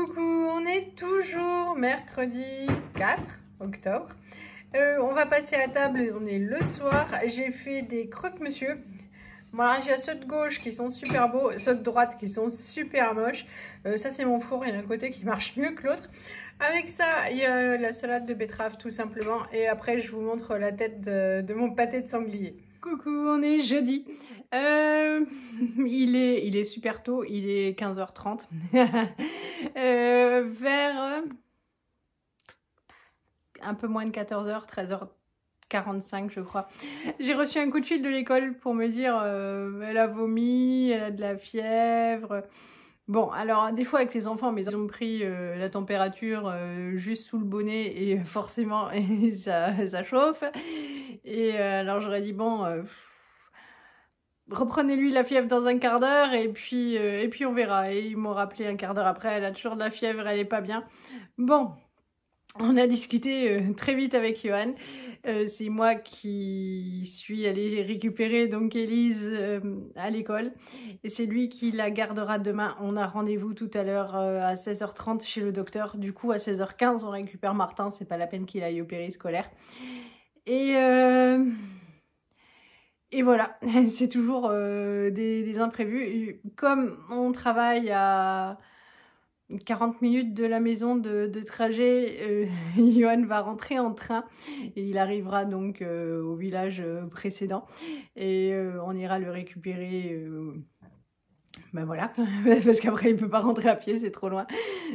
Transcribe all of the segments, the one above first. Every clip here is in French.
Coucou, on est toujours mercredi 4 octobre. On va passer à table, on est le soir. J'ai fait des croque-monsieur. Voilà, j'ai ceux de gauche qui sont super beaux, ceux de droite qui sont super moches. Ça c'est mon four, il y a un côté qui marche mieux que l'autre. Avec ça, il y a la salade de betterave tout simplement. Et après, je vous montre la tête de mon pâté de sanglier. Coucou, on est jeudi. Il est super tôt, il est 15h30. Vers un peu moins de 14h, 13h45 je crois. J'ai reçu un coup de fil de l'école pour me dire elle a vomi, elle a de la fièvre. Bon, alors des fois avec les enfants, mais ils ont pris la température juste sous le bonnet et forcément ça chauffe. Et alors j'aurais dit bon, reprenez-lui la fièvre dans un quart d'heure et puis on verra. Et ils m'ont rappelé un quart d'heure après, elle a toujours de la fièvre, elle est pas bien. Bon, on a discuté très vite avec Johan. C'est moi qui suis allée récupérer donc Élise à l'école et c'est lui qui la gardera demain. On a rendez-vous tout à l'heure à 16h30 chez le docteur. Du coup à 16h15 on récupère Martin, c'est pas la peine qu'il aille au périscolaire. Et voilà, c'est toujours des imprévus. Et comme on travaille à 40 minutes de la maison de trajet, Johan va rentrer en train et il arrivera donc au village précédent et on ira le récupérer. Ben voilà, parce qu'après il peut pas rentrer à pied, c'est trop loin.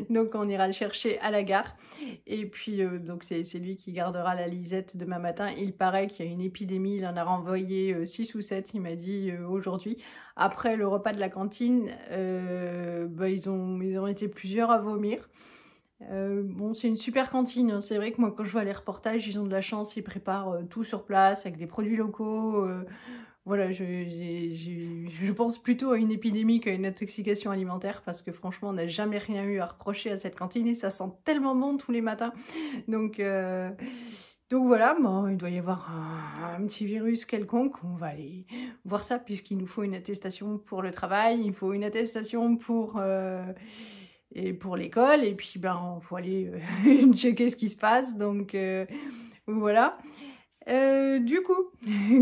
Donc on ira le chercher à la gare. Et puis donc c'est lui qui gardera la Lisette demain matin. Il paraît qu'il y a une épidémie, il en a renvoyé 6 ou 7, il m'a dit aujourd'hui. Après le repas de la cantine, ils ont été plusieurs à vomir. Bon, c'est une super cantine, hein. C'est vrai que moi quand je vois les reportages, ils ont de la chance, ils préparent tout sur place avec des produits locaux. Voilà, je pense plutôt à une épidémie qu'à une intoxication alimentaire parce que franchement, on n'a jamais rien eu à reprocher à cette cantine et ça sent tellement bon tous les matins. Donc voilà, bon, il doit y avoir un petit virus quelconque. On va aller voir ça puisqu'il nous faut une attestation pour le travail, il faut une attestation pour l'école et puis ben, il faut aller checker ce qui se passe. Donc voilà. Du coup,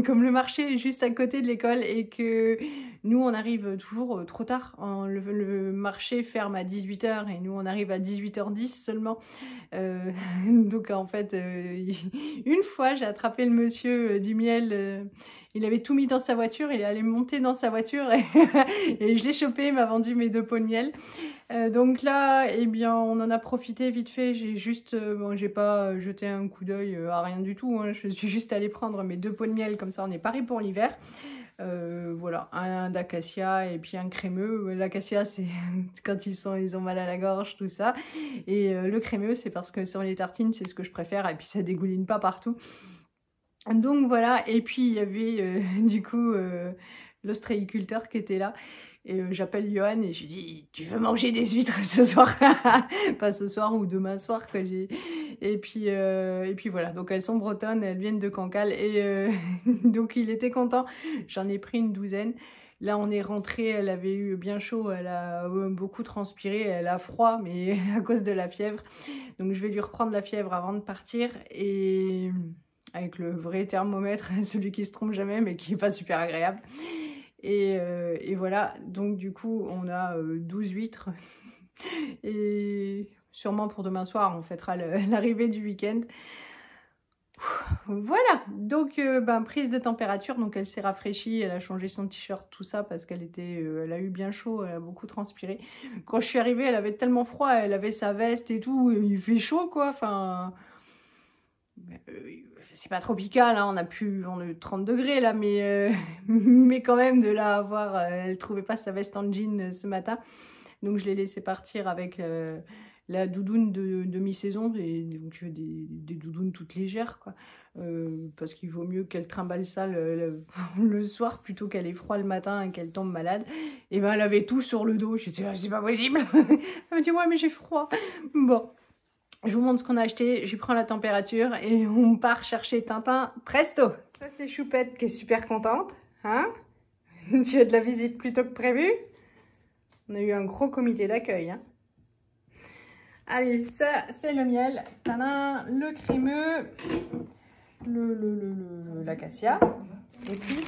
comme le marché est juste à côté de l'école et que nous on arrive toujours trop tard, le marché ferme à 18h et nous on arrive à 18h10 seulement. Donc en fait, une fois j'ai attrapé le monsieur du miel, il avait tout mis dans sa voiture, il est allé monter dans sa voiture et je l'ai chopé, il m'a vendu mes 2 pots de miel. Donc là, eh bien, on en a profité vite fait. J'ai juste, bon, j'ai pas jeté un coup d'œil à rien du tout, hein. Je suis juste allée prendre mes 2 pots de miel, comme ça on est paré pour l'hiver. Voilà, un d'acacia et puis un crémeux. L'acacia, c'est quand ils ont mal à la gorge, tout ça. Et le crémeux, c'est parce que sur les tartines, c'est ce que je préfère et puis ça dégouline pas partout. Donc voilà, et puis il y avait du coup l'ostréiculteur qui était là. Et j'appelle Johan et je lui dis tu veux manger des huîtres ce soir? Pas ce soir ou demain soir que j'ai. Et puis voilà, donc elles sont bretonnes, elles viennent de Cancale et donc il était content. J'en ai pris une 12aine. Là on est rentré, elle avait eu bien chaud, elle a beaucoup transpiré, elle a froid mais à cause de la fièvre. Donc je vais lui reprendre la fièvre avant de partir et avec le vrai thermomètre, celui qui se trompe jamais mais qui est pas super agréable. Et voilà, donc du coup on a 12 huîtres et sûrement pour demain soir on fêtera l'arrivée du week-end. Voilà, donc prise de température, donc elle s'est rafraîchie, elle a changé son t-shirt, tout ça parce qu'elle elle a eu bien chaud, elle a beaucoup transpiré. Quand je suis arrivée, elle avait tellement froid, elle avait sa veste et tout, il fait chaud quoi, enfin... c'est pas tropical, hein, on a 30 degrés là, mais quand même de là à voir, elle trouvait pas sa veste en jean ce matin, donc je l'ai laissé partir avec la doudoune de mi-saison, donc des doudounes toutes légères quoi, parce qu'il vaut mieux qu'elle trimballe ça le soir plutôt qu'elle ait froid le matin et qu'elle tombe malade. Et ben elle avait tout sur le dos, j'ai dit ah, c'est pas possible. Elle me dit ouais mais j'ai froid. Bon. Je vous montre ce qu'on a acheté, je prends la température et on part chercher Tintin presto. Ça c'est Choupette qui est super contente, hein? Tu as de la visite plus tôt que prévu? On a eu un gros comité d'accueil, hein? Allez, ça c'est le miel. Tadam, le crémeux, l'acacia, et puis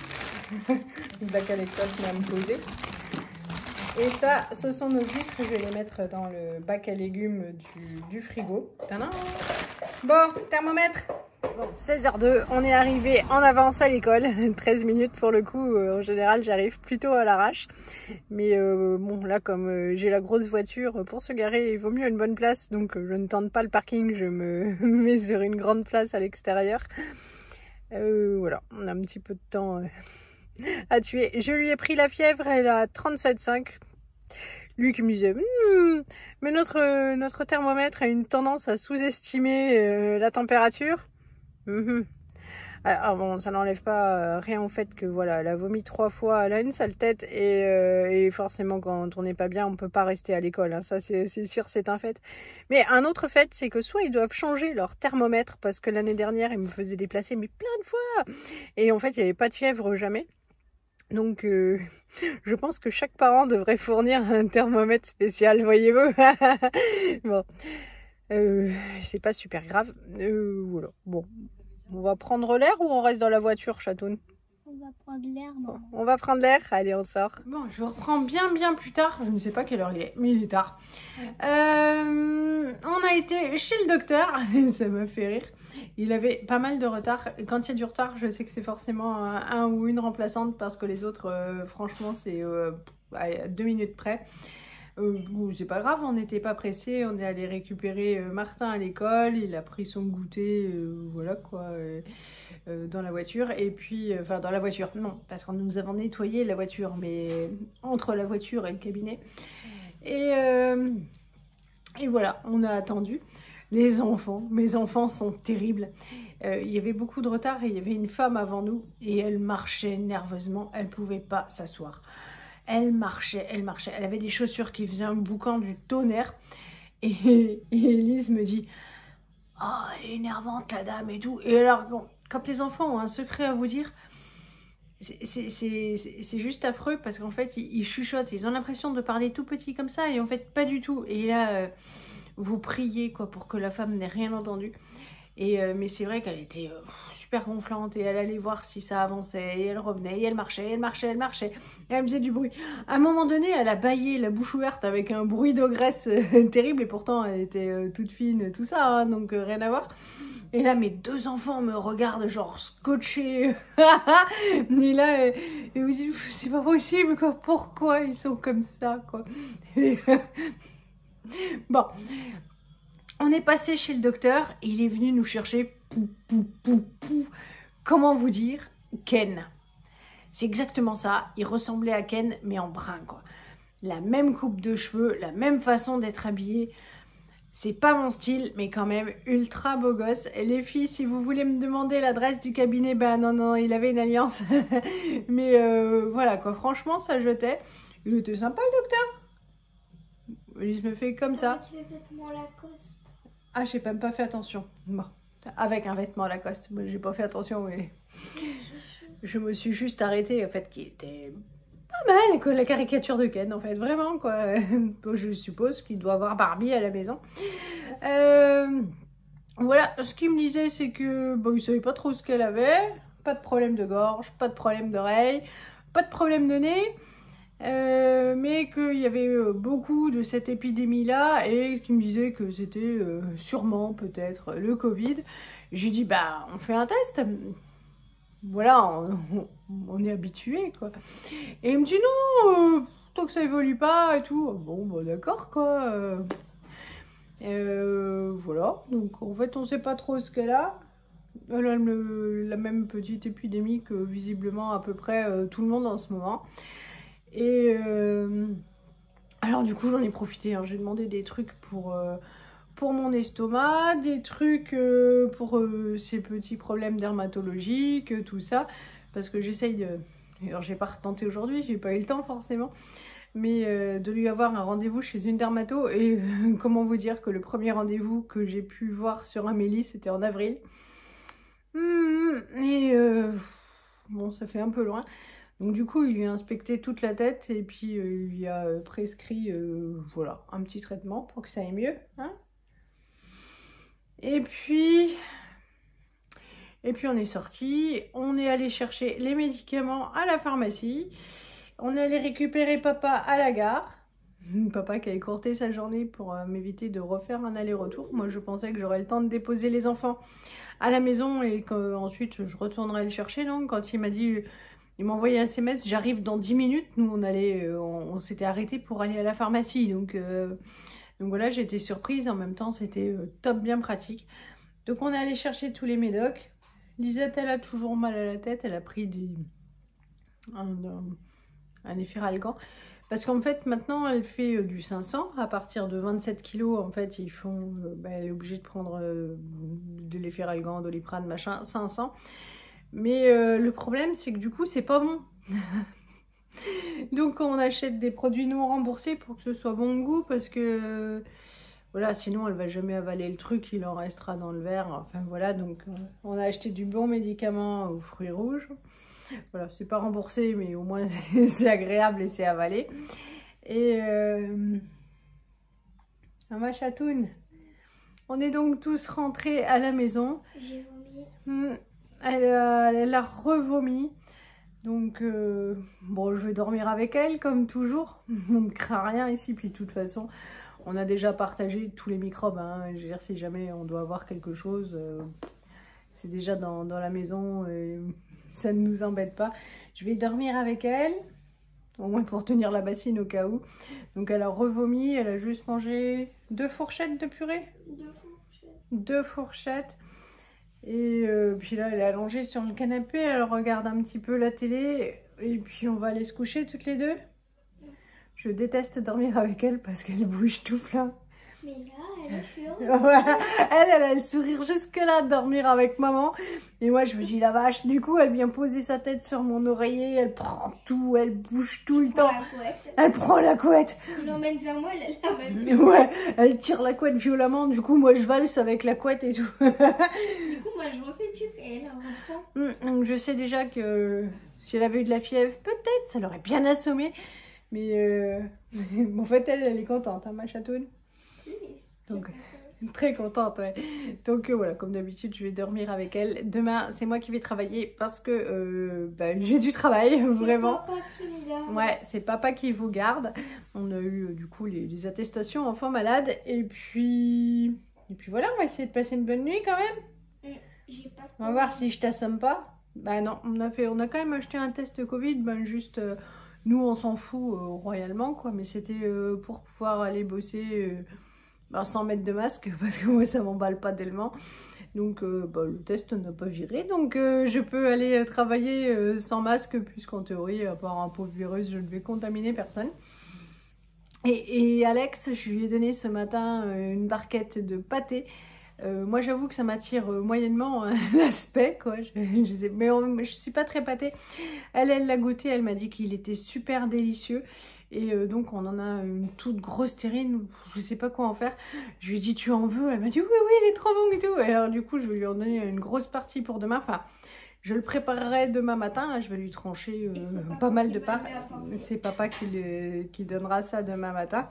le bac à l'écosse même posé. Et ça, ce sont nos huîtres. Je vais les mettre dans le bac à légumes du frigo. Tadam. Bon, thermomètre. Bon, 16h02, on est arrivé en avance à l'école, 13 minutes pour le coup, en général j'arrive plutôt à l'arrache, mais bon là comme j'ai la grosse voiture, pour se garer il vaut mieux une bonne place, donc je ne tente pas le parking, je me mets sur une grande place à l'extérieur. Voilà, on a un petit peu de temps à tuer. Je lui ai pris la fièvre, elle a 37,5. Lui qui me disait mais notre thermomètre a une tendance à sous-estimer la température. Alors bon, ça n'enlève pas rien au fait que voilà, elle a vomi 3 fois, elle a une sale tête et forcément quand on n'est pas bien, on peut pas rester à l'école, hein. Ça c'est sûr, c'est un fait. Mais un autre fait, c'est que soit ils doivent changer leur thermomètre parce que l'année dernière, ils me faisaient déplacer mais plein de fois et en fait, il n'y avait pas de fièvre jamais. Donc je pense que chaque parent devrait fournir un thermomètre spécial, voyez-vous. Bon. C'est pas super grave. Voilà. Bon, on va prendre l'air ou on reste dans la voiture, Chatoun? On va prendre l'air, maman. On va prendre l'air. Allez, on sort. Bon, je reprends bien plus tard. Je ne sais pas quelle heure il est, mais il est tard. On a été chez le docteur. Ça m'a fait rire. Il avait pas mal de retard. Et quand il y a du retard, je sais que c'est forcément un ou une remplaçante parce que les autres, franchement, c'est à 2 minutes près. C'est pas grave, on n'était pas pressé, on est allé récupérer Martin à l'école, il a pris son goûter, voilà quoi, dans la voiture, et puis, enfin dans la voiture, non, parce que nous avons nettoyé la voiture, mais entre la voiture et le cabinet, et voilà, on a attendu. Les enfants, mes enfants sont terribles. Il y avait beaucoup de retard et il y avait une femme avant nous, et elle marchait nerveusement, elle pouvait pas s'asseoir. Elle marchait, elle marchait. Elle avait des chaussures qui faisaient un boucan du tonnerre. Et Elise me dit « Oh, elle est énervante, la dame et tout. » Et alors, bon, quand les enfants ont un secret à vous dire, c'est juste affreux parce qu'en fait, ils chuchotent. Ils ont l'impression de parler tout petit comme ça et en fait, pas du tout. Et là, vous priez quoi, pour que la femme n'ait rien entendu. Mais c'est vrai qu'elle était super gonflante et elle allait voir si ça avançait et elle revenait et elle marchait, elle marchait, elle marchait et elle faisait du bruit. À un moment donné, elle a bâillé la bouche ouverte avec un bruit d'ogresse terrible et pourtant elle était toute fine, tout ça, hein, donc rien à voir. Et là, mes 2 enfants me regardent genre scotchés. Et là, vous dites, c'est pas possible quoi, pourquoi ils sont comme ça quoi. Bon. On est passé chez le docteur et il est venu nous chercher. Comment vous dire? Ken. C'est exactement ça. Il ressemblait à Ken, mais en brun, quoi. La même coupe de cheveux, la même façon d'être habillé. C'est pas mon style, mais quand même ultra beau gosse. Et les filles, si vous voulez me demander l'adresse du cabinet, ben non, il avait une alliance. Mais voilà, quoi. Franchement, ça jetait. Il était sympa, le docteur. Il me fait comme ça. Avec les vêtements Lacoste. Ah, j'ai même pas fait attention. Bon, avec un vêtement Lacoste. Moi, j'ai pas fait attention, mais je me suis juste arrêtée, en fait, qui était pas mal, quoi, la caricature de Ken, en fait, vraiment, quoi. Je suppose qu'il doit avoir Barbie à la maison. Voilà, ce qu'il me disait, c'est que, bon, il savait pas trop ce qu'elle avait. Pas de problème de gorge, pas de problème d'oreille, pas de problème de nez. Mais qu'il y avait beaucoup de cette épidémie-là et qui me disait que c'était sûrement peut-être le Covid. J'ai dit, bah, on fait un test. Voilà, on est habitué, quoi. Et il me dit, non, tant que ça évolue pas et tout. Bon, bah, d'accord, quoi. Voilà, donc en fait, on sait pas trop ce qu'elle a. Elle a la même petite épidémie que visiblement à peu près tout le monde en ce moment. Et alors du coup j'en ai profité, hein. J'ai demandé des trucs pour mon estomac, des trucs pour ces petits problèmes dermatologiques, tout ça, parce que j'essaye de... Alors j'ai pas retenté aujourd'hui, j'ai pas eu le temps forcément, mais de lui avoir un rendez-vous chez une dermato, et comment vous dire que le premier rendez-vous que j'ai pu voir sur Amélie, c'était en avril. Bon, ça fait un peu loin. Donc du coup, il lui a inspecté toute la tête et puis il lui a prescrit voilà, un petit traitement pour que ça aille mieux. Hein, Et puis on est sorti, on est allé chercher les médicaments à la pharmacie. On est allé récupérer papa à la gare. Papa qui a écourté sa journée pour m'éviter de refaire un aller-retour. Moi, je pensais que j'aurais le temps de déposer les enfants à la maison et qu'ensuite je retournerais le chercher. Donc, quand il m'a dit, il m'a envoyé un SMS, j'arrive dans 10 minutes. Nous, on s'était arrêté pour aller à la pharmacie. Donc voilà, j'ai été surprise. En même temps, c'était top bien pratique. Donc, on est allé chercher tous les médocs. Lisette, elle a toujours mal à la tête. Elle a pris un efferalgan. Parce qu'en fait, maintenant, elle fait du 500. À partir de 27 kilos, en fait, elle est obligée de prendre de l'efferalgan, Doliprane, machin, 500. Mais le problème, c'est que du coup, c'est pas bon. Donc, on achète des produits non remboursés pour que ce soit bon goût. Parce que, voilà, sinon, elle va jamais avaler le truc. Il en restera dans le verre. Enfin, voilà. Donc, on a acheté du bon médicament aux fruits rouges. Voilà, c'est pas remboursé, mais au moins c'est agréable et c'est avalé. Et ma chatoune, on est donc tous rentrés à la maison. J'ai vomi. Elle a revomi. Donc, bon, je vais dormir avec elle, comme toujours. On ne craint rien ici, puis de toute façon, on a déjà partagé tous les microbes. Hein. Je veux dire, si jamais on doit avoir quelque chose, c'est déjà dans la maison. Ça ne nous embête pas. Je vais dormir avec elle, au moins pour tenir la bassine au cas où. Donc elle a revomi, elle a juste mangé 2 fourchettes de purée. 2 fourchettes. 2 fourchettes. Et puis là, elle est allongée sur le canapé, elle regarde un petit peu la télé. Et puis on va aller se coucher toutes les deux. Je déteste dormir avec elle parce qu'elle bouge tout plein. Mais là, elle est furieuse. Voilà. Elle a le sourire jusque là de dormir avec maman. Et moi, je me dis, la vache, du coup, elle vient poser sa tête sur mon oreiller. Elle prend tout, elle bouge tout le temps. Elle prend la couette. Elle l'emmène vers moi, elle la même. Ouais, elle tire la couette violemment. Du coup, moi, je valse avec la couette et tout. Du coup, moi, je refais le truc et elle en reprend. Donc, je sais déjà que si elle avait eu de la fièvre, peut-être, ça l'aurait bien assommée. Mais en fait, elle est contente, hein, ma chatoune. Donc, très contente, ouais. Donc voilà, comme d'habitude, je vais dormir avec elle. Demain, c'est moi qui vais travailler parce que j'ai du travail, vraiment. C'est papa qui me garde. Ouais, c'est papa qui vous garde. On a eu du coup les attestations enfants malades. Et puis voilà, on va essayer de passer une bonne nuit quand même. J'ai pas. On va voir si je t'assomme pas. Bah non, on a quand même acheté un test Covid, juste... nous, on s'en fout royalement, quoi. Mais c'était pour pouvoir aller bosser... sans mettre de masque parce que moi ça m'emballe pas tellement, donc le test n'a pas viré, donc je peux aller travailler sans masque puisqu'en théorie à part un pauvre virus je ne vais contaminer personne. Et Alex, je lui ai donné ce matin une barquette de pâté. Moi j'avoue que ça m'attire moyennement l'aspect quoi, mais je suis pas très pâté. Elle l'a goûté, elle m'a dit qu'il était super délicieux. Et donc on en a une toute grosse terrine, je sais pas quoi en faire. Je lui ai dit tu en veux? Elle m'a dit oui il est trop bon et tout. Et alors du coup je vais lui en donner une grosse partie pour demain. Enfin je le préparerai demain matin, là, je vais lui trancher pas mal de parts. C'est papa qui donnera ça demain matin.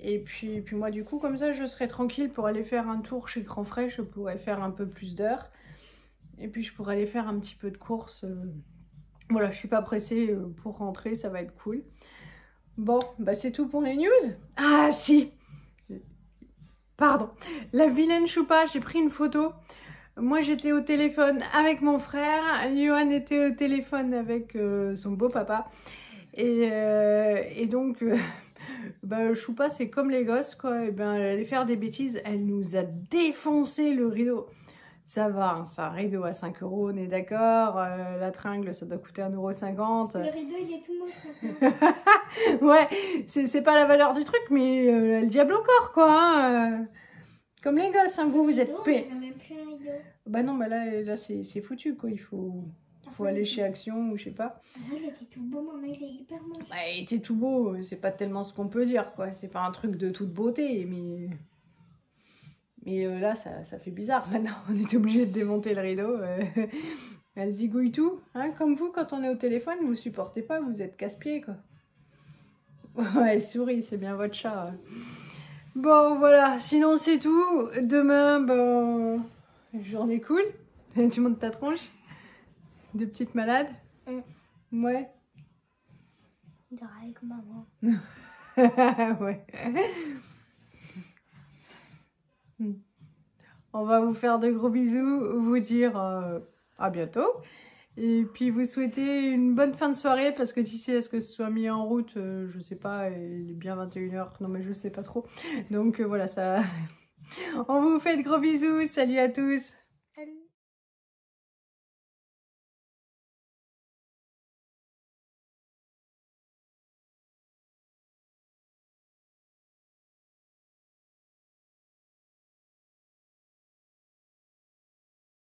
Et puis moi du coup comme ça je serai tranquille pour aller faire un tour chez Grand Frais. Je pourrais faire un peu plus d'heures. Et puis je pourrais aller faire un petit peu de course. Voilà, je suis pas pressée pour rentrer, ça va être cool. Bon, c'est tout pour les news. Ah si, pardon, la vilaine choupa, j'ai pris une photo. Moi j'étais au téléphone avec mon frère, Johan était au téléphone avec son beau-papa. Et donc, choupa c'est comme les gosses quoi, et elle allait faire des bêtises, elle nous a défoncé le rideau. Ça va, hein, c'est un rideau à 5 €, on est d'accord. La tringle, ça doit coûter 1,50 €. Le rideau, il est tout moche maintenant. Ouais, c'est pas la valeur du truc, mais le diable au corps, quoi. Hein. Comme les gosses, hein, vous êtes payés. Même plus un rideau. Bah non, là c'est foutu, quoi. Il faut aller chez Action ou je sais pas. Il était tout beau, maintenant il est hyper moche. Il était tout beau, c'est pas tellement ce qu'on peut dire, quoi. C'est pas un truc de toute beauté, mais là, ça fait bizarre. Maintenant, on est obligé de démonter le rideau. Elle zigouille tout. Hein, comme vous, quand on est au téléphone, vous supportez pas, vous êtes casse-pied, quoi. Ouais, souris, c'est bien votre chat. Bon, voilà. Sinon, c'est tout. Demain, bon, journée cool. Tu montes ta tronche. De petites malades. Ouais. Avec maman. Ouais. On va vous faire de gros bisous, vous dire à bientôt. Et puis vous souhaiter une bonne fin de soirée parce que d'ici à ce que ce soit mis en route, je sais pas, il est bien 21 h. Non mais je sais pas trop. Donc voilà, ça. On vous fait de gros bisous. Salut à tous.